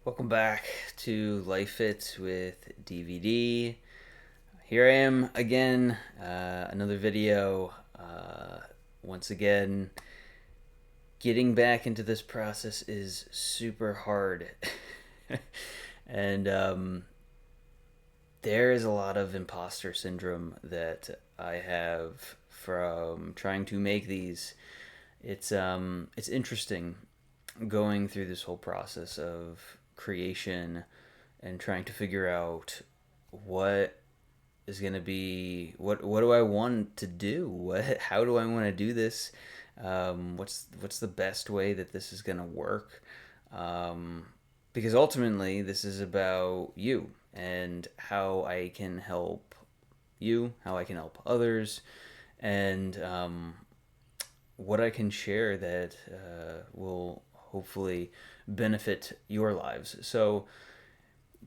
Welcome back to Life Fit with DVD. Here I am again, another video. Once again, getting back into this process is super hard. and there is a lot of imposter syndrome that I have from trying to make these. It's interesting going through this whole process of creation and trying to figure out what is going to be what do I want to do, what how do I want to do this, what's the best way that this is going to work, um, because ultimately this is about you and how I can help you, how I can help others, and what I can share that will hopefully benefit your lives. So,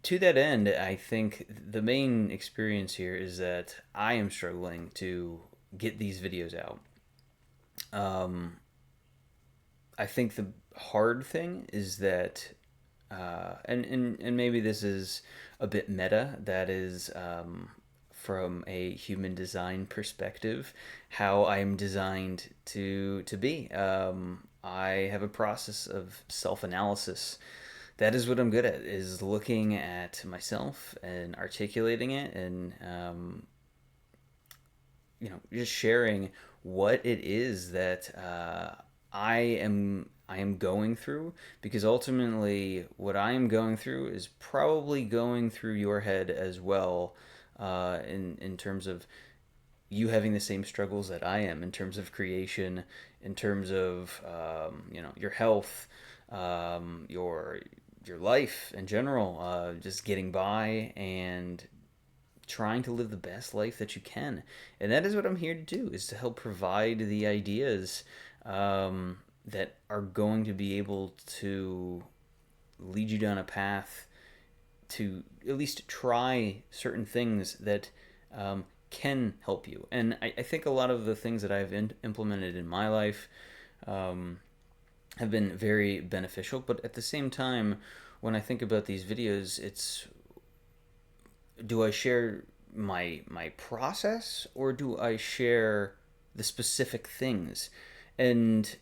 to that end, I think the main experience here is that I am struggling to get these videos out. Um, I think the hard thing is that, and maybe this is a bit meta, that is from a human design perspective, how I'm designed to be. I have a process of self analysis. That is what I'm good at, is looking at myself and articulating it, and just sharing what it is that I am going through, because ultimately what I am going through is probably going through your head as well, in terms of you having the same struggles that I am in terms of creation, in terms of your health, your life in general, just getting by and trying to live the best life that you can. And that is what I'm here to do, is to help provide the ideas that are going to be able to lead you down a path to at least try certain things that can help you. And I think a lot of the things that I've implemented in my life um, have been very beneficial. But at the same time, when I think about these videos, it's, do I share my process, or do I share the specific things? And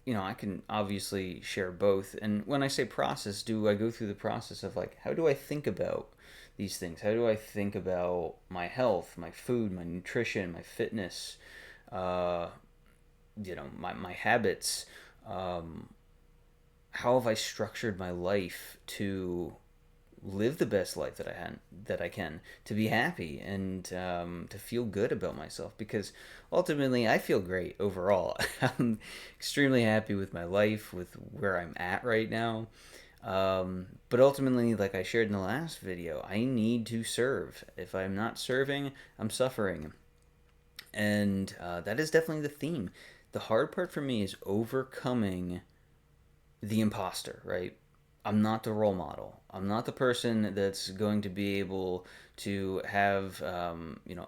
I can obviously share both. And when I say process, do I go through the process of, like, how do I think about these things? How do I think about my health, my food, my nutrition, my fitness, uh, my habits? Um, how have I structured my life to live the best life that I can, to be happy and to feel good about myself? Because ultimately I feel great overall. I'm extremely happy with my life, with where I'm at right now. But ultimately, like I shared in the last video, I need to serve. If I'm not serving, I'm suffering. And that is definitely the theme. The hard part for me is overcoming the imposter, right? I'm not the role model. I'm not the person that's going to be able to have,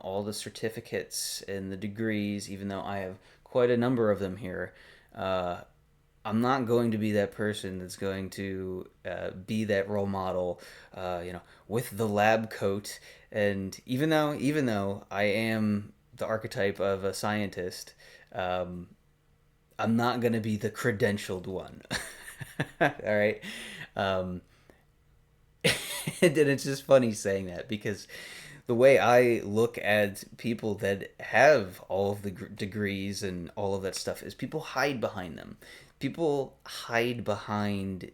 all the certificates and the degrees, even though I have quite a number of them here. Uh, I'm not going to be that person that's going to be that role model, with the lab coat. And even though I am the archetype of a scientist, um, I'm not going to be the credentialed one. All right. Um, and it's just funny saying that, because the way I look at people that have all of the degrees and all of that stuff is people hide behind them. People hide behind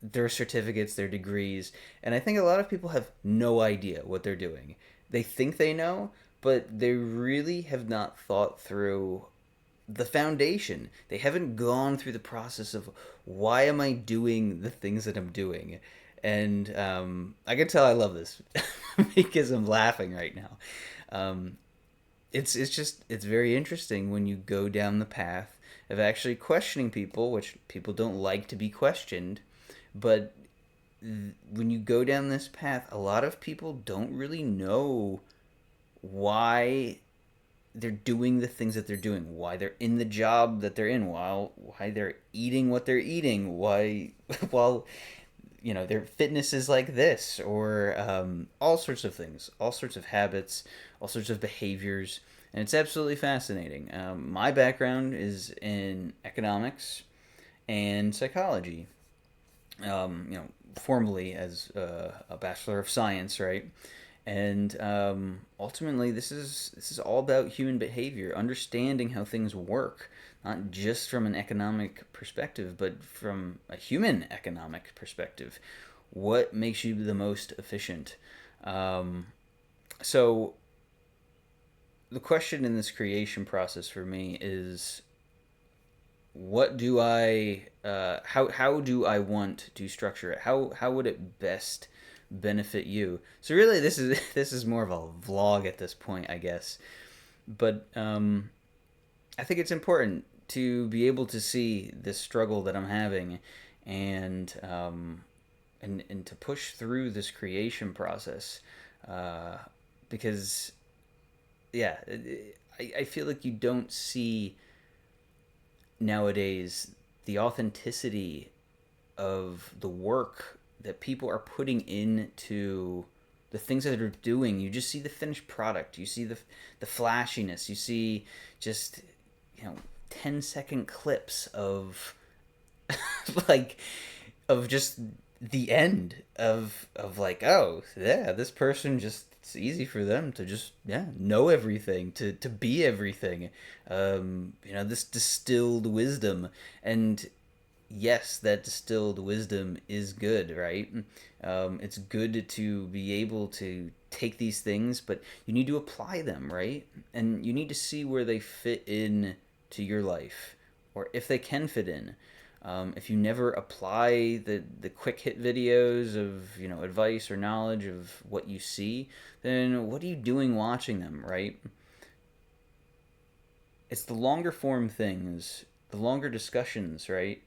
their certificates, their degrees, and I think a lot of people have no idea what they're doing. They think they know, but they really have not thought through the foundation. They haven't gone through the process of, why am I doing the things that I'm doing? And I can tell I love this because I'm laughing right now. Um, it's very interesting when you go down the path of actually questioning people, which people don't like to be questioned. But when you go down this path, a lot of people don't really know why they're doing the things that they're doing, why they're in the job that they're in, why they're eating what they're eating, why well, their fitness is like this, or all sorts of things, all sorts of habits, all sorts of behaviors, and it's absolutely fascinating. My background is in economics and psychology. Formally as a bachelor of science, right? And ultimately, this is all about human behavior, understanding how things work, not just from an economic perspective, but from a human economic perspective. What makes you the most efficient? Um, so the question in this creation process for me is, what do I how do I want to structure it? How would it best benefit you? So really, this is this is more of a vlog at this point, I guess. But I think it's important to be able to see this struggle that I'm having, and and to push through this creation process, uh, because yeah, I feel like you don't see nowadays the authenticity of the work that people are putting into the things that they're doing. You just see the finished product. You see the flashiness. You see just, 10-second clips of like of just the end of like, oh yeah, this person just, it's easy for them to just, yeah, know everything, to be everything. This distilled wisdom. And yes, that distilled wisdom is good, right? It's good to be able to take these things, but you need to apply them, right? And you need to see where they fit in to your life, or if they can fit in. If you never apply the quick hit videos of, advice or knowledge of what you see, then what are you doing watching them, right? It's the longer form things, the longer discussions, right,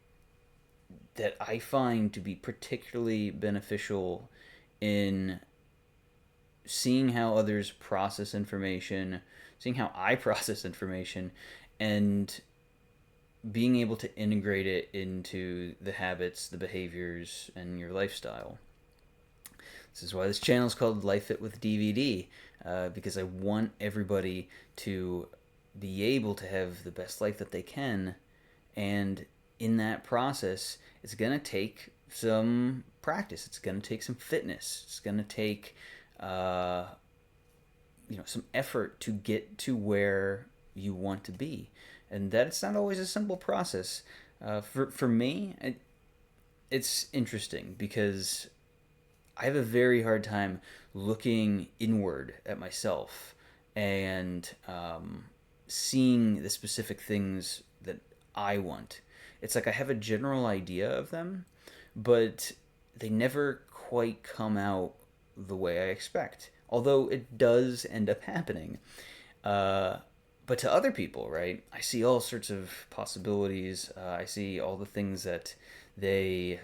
that I find to be particularly beneficial in seeing how others process information, seeing how I process information, and being able to integrate it into the habits, the behaviors, and your lifestyle. This is why this channel is called Life Fit with DVD, because I want everybody to be able to have the best life that they can, and in that process, it's going to take some practice. It's going to take some fitness. It's going to take, some effort to get to where you want to be, and that's not always a simple process. For me, it's interesting because I have a very hard time looking inward at myself and seeing the specific things that I want. It's like I have a general idea of them, but they never quite come out the way I expect. Although it does end up happening. Uh, but to other people, right, I see all sorts of possibilities. I see all the things that they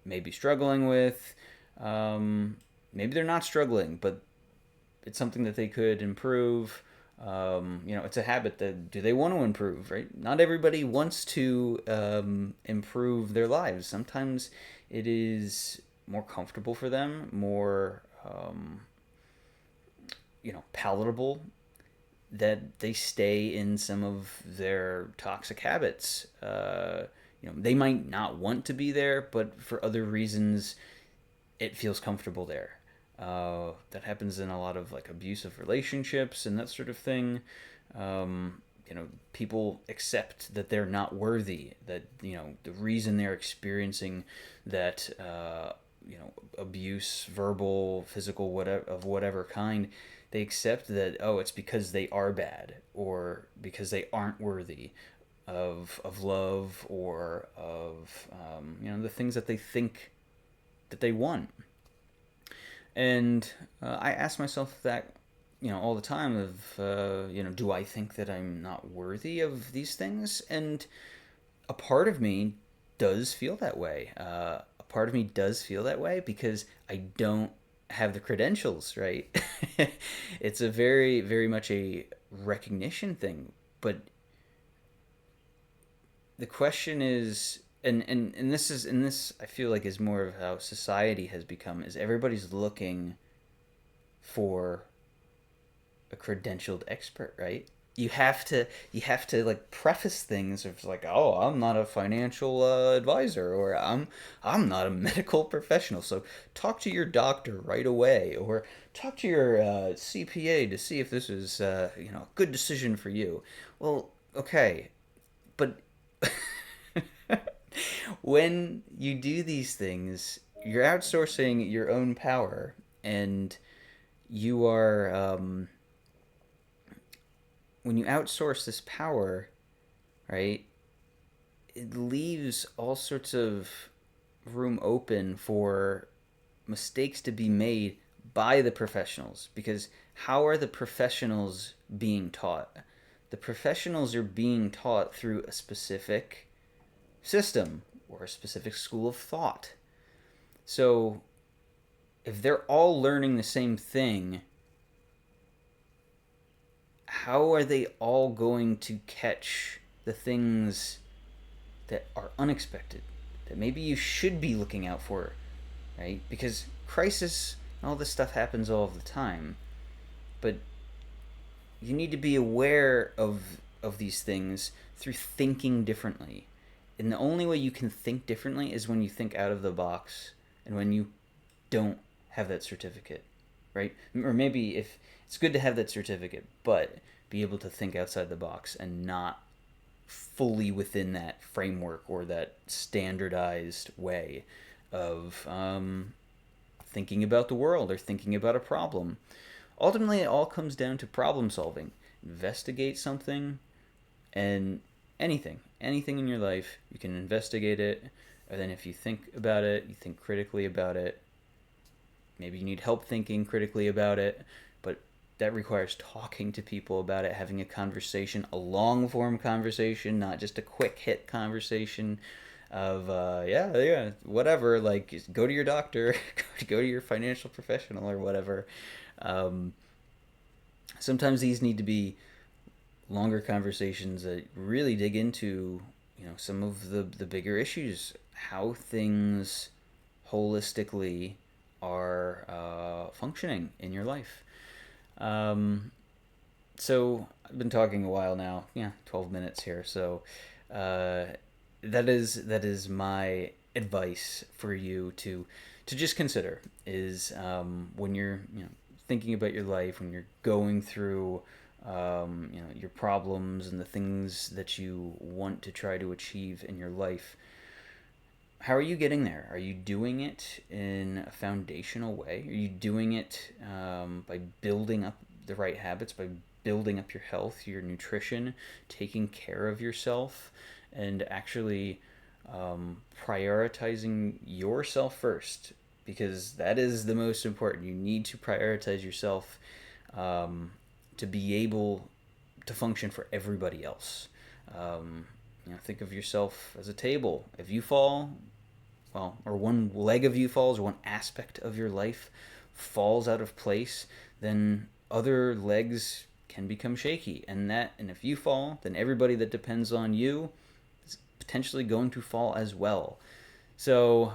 may be struggling with. Um, Maybe they're not struggling, but it's something that they could improve. It's a habit that, do they want to improve, right? Not everybody wants to improve their lives. Sometimes it is more comfortable for them, more palatable, that they stay in some of their toxic habits. They might not want to be there, but for other reasons, it feels comfortable there. That happens in a lot of like abusive relationships and that sort of thing. People accept that they're not worthy. That the reason they're experiencing that abuse, verbal, physical, whatever of whatever kind, they accept that, oh, it's because they are bad, or because they aren't worthy of love, or of the things that they think that they want. And I ask myself that, all the time of, do I think that I'm not worthy of these things? And a part of me does feel that way. A part of me does feel that way because I don't have the credentials, right? It's a very, very much a recognition thing. But the question is, and this I feel like is more of how society has become, is everybody's looking for a credentialed expert, right? You have to like preface things of like, oh, I'm not a financial advisor, or I'm not a medical professional, so talk to your doctor right away, or talk to your CPA to see if this is a good decision for you. Well, okay, but when you do these things, you're outsourcing your own power, and you are when you outsource this power, right? It leaves all sorts of room open for mistakes to be made by the professionals, because how are the professionals being taught? The professionals are being taught through a specific system or a specific school of thought. So if they're all learning the same thing, how are they all going to catch the things that are unexpected, that maybe you should be looking out for, right? Because crisis and all this stuff happens all of the time, but you need to be aware of these things through thinking differently. And the only way you can think differently is when you think out of the box, and when you don't have that certificate, right? Or maybe if it's good to have that certificate, but be able to think outside the box and not fully within that framework or that standardized way of thinking about the world or thinking about a problem. Ultimately, it all comes down to problem solving. Investigate something, and anything in your life, you can investigate it. And then if you think about it, you think critically about it. Maybe you need help thinking critically about it, but that requires talking to people about it, having a conversation, a long form conversation, not just a quick hit conversation of yeah, whatever. Like, just go to your doctor, go to your financial professional or whatever. Um, Sometimes these need to be longer conversations that really dig into some of the bigger issues, how things holistically are functioning in your life. Um, so I've been talking a while now, 12 minutes here. So uh, that is my advice for you to just consider is when you're thinking about your life, when you're going through your problems and the things that you want to try to achieve in your life. How are you getting there? Are you doing it in a foundational way? Are you doing it by building up the right habits, by building up your health, your nutrition, taking care of yourself, and actually prioritizing yourself first? Because that is the most important. You need to prioritize yourself to be able to function for everybody else. Think of yourself as a table. If you fall, well, or one leg of you falls, or one aspect of your life falls out of place, then other legs can become shaky. And if you fall, then everybody that depends on you is potentially going to fall as well. So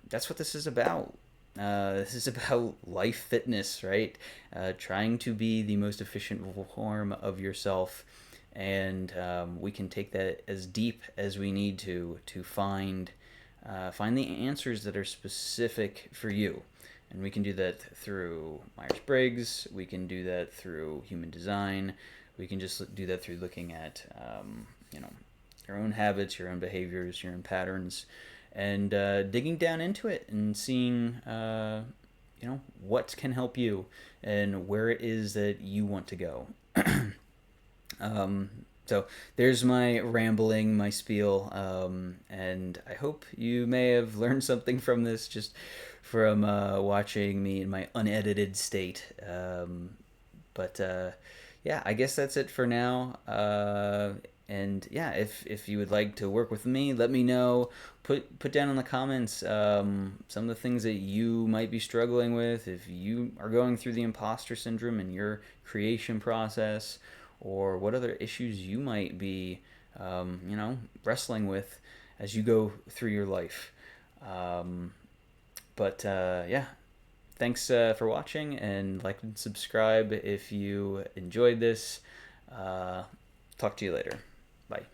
that's what this is about. This is about life fitness, right? Trying to be the most efficient form of yourself, and we can take that as deep as we need to find the answers that are specific for you. And we can do that through Myers-Briggs. We can do that through human design. We can just do that through looking at, your own habits, your own behaviors, your own patterns, and digging down into it and seeing, what can help you and where it is that you want to go. So there's my rambling, my spiel, and I hope you may have learned something from this, just from watching me in my unedited state. But yeah, I guess that's it for now. And yeah, if you would like to work with me, let me know. Put down in the comments some of the things that you might be struggling with. If you are going through the imposter syndrome in your creation process, or what other issues you might be, wrestling with as you go through your life. Um, but yeah, thanks for watching, and like and subscribe if you enjoyed this. Uh, Talk to you later. Bye.